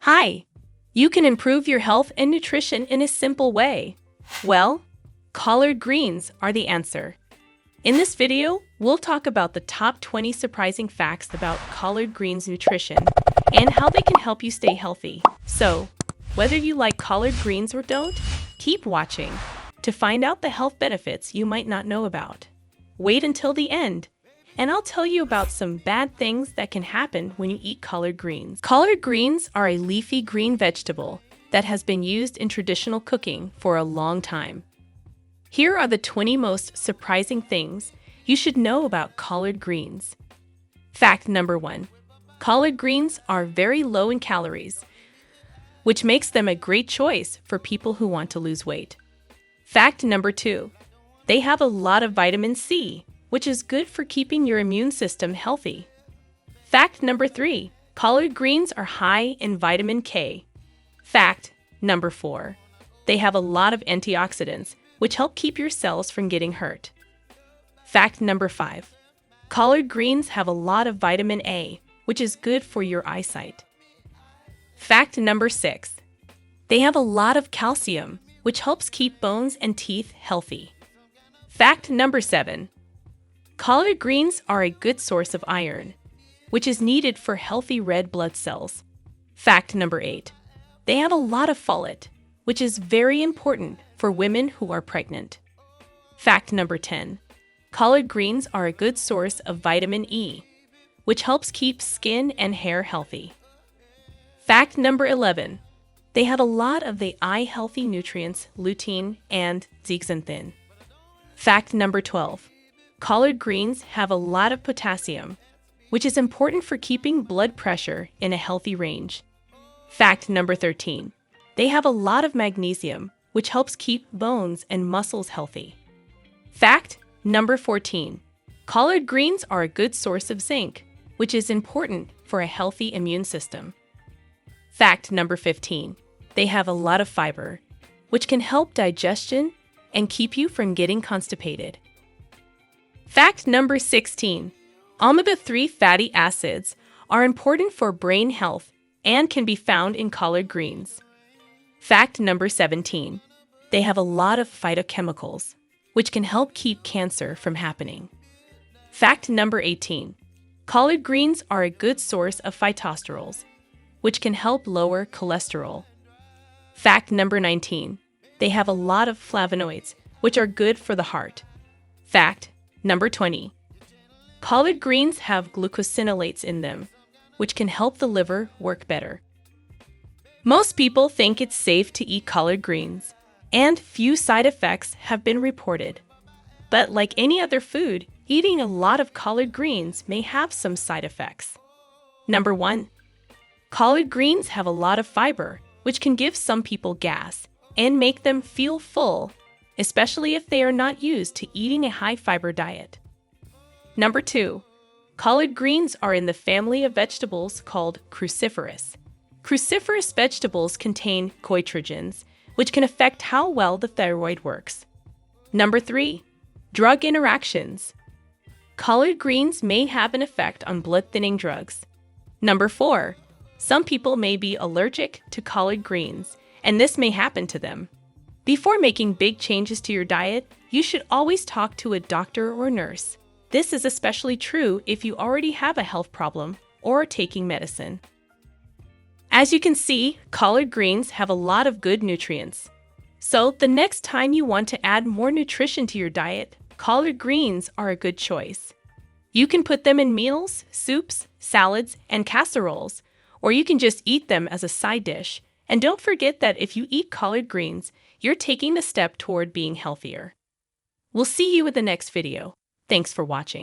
Hi! You can improve your health and nutrition in a simple way. Well, collard greens are the answer. In this video, we'll talk about the top 20 surprising facts about collard greens nutrition and how they can help you stay healthy. So, whether you like collard greens or don't, keep watching to find out the health benefits you might not know about. Wait until the end, and I'll tell you about some bad things that can happen when you eat collard greens. Collard greens are a leafy green vegetable that has been used in traditional cooking for a long time. Here are the 20 most surprising things you should know about collard greens. Fact number 1. Collard greens are very low in calories, which makes them a great choice for people who want to lose weight. Fact number 2. They have a lot of vitamin C, which is good for keeping your immune system healthy. Fact number 3. Collard greens are high in vitamin K. Fact number 4. They have a lot of antioxidants, which help keep your cells from getting hurt. Fact number 5. Collard greens have a lot of vitamin A, which is good for your eyesight. Fact number 6. They have a lot of calcium, which helps keep bones and teeth healthy. Fact number 7. Collard greens are a good source of iron, which is needed for healthy red blood cells. Fact number 8. They have a lot of folate, which is very important for women who are pregnant. Fact number 10. Collard greens are a good source of vitamin E, which helps keep skin and hair healthy. Fact number 11. They have a lot of the eye-healthy nutrients lutein and zeaxanthin. Fact number 12. Collard greens have a lot of potassium, which is important for keeping blood pressure in a healthy range. Fact number 13. They have a lot of magnesium, which helps keep bones and muscles healthy. Fact number 14. Collard greens are a good source of zinc, which is important for a healthy immune system. Fact number 15. They have a lot of fiber, which can help digestion and keep you from getting constipated. Fact number 16. Omega-3 fatty acids are important for brain health and can be found in collard greens. Fact number 17. They have a lot of phytochemicals, which can help keep cancer from happening. Fact number 18. Collard greens are a good source of phytosterols, which can help lower cholesterol. Fact number 19. They have a lot of flavonoids, which are good for the heart. Fact number 20. Collard greens have glucosinolates in them, which can help the liver work better. Most people think it's safe to eat collard greens, and few side effects have been reported. But like any other food, eating a lot of collard greens may have some side effects. Number 1. Collard greens have a lot of fiber, which can give some people gas and make them feel full, especially if they are not used to eating a high-fiber diet. Number 2. Collard greens are in the family of vegetables called cruciferous. Cruciferous vegetables contain goitrogens, which can affect how well the thyroid works. Number 3. Drug interactions. Collard greens may have an effect on blood-thinning drugs. Number 4. Some people may be allergic to collard greens, and this may happen to them. Before making big changes to your diet, you should always talk to a doctor or nurse. This is especially true if you already have a health problem or are taking medicine. As you can see, collard greens have a lot of good nutrients. So the next time you want to add more nutrition to your diet, collard greens are a good choice. You can put them in meals, soups, salads, and casseroles, or you can just eat them as a side dish. And don't forget that if you eat collard greens, you're taking the step toward being healthier. We'll see you in the next video. Thanks for watching.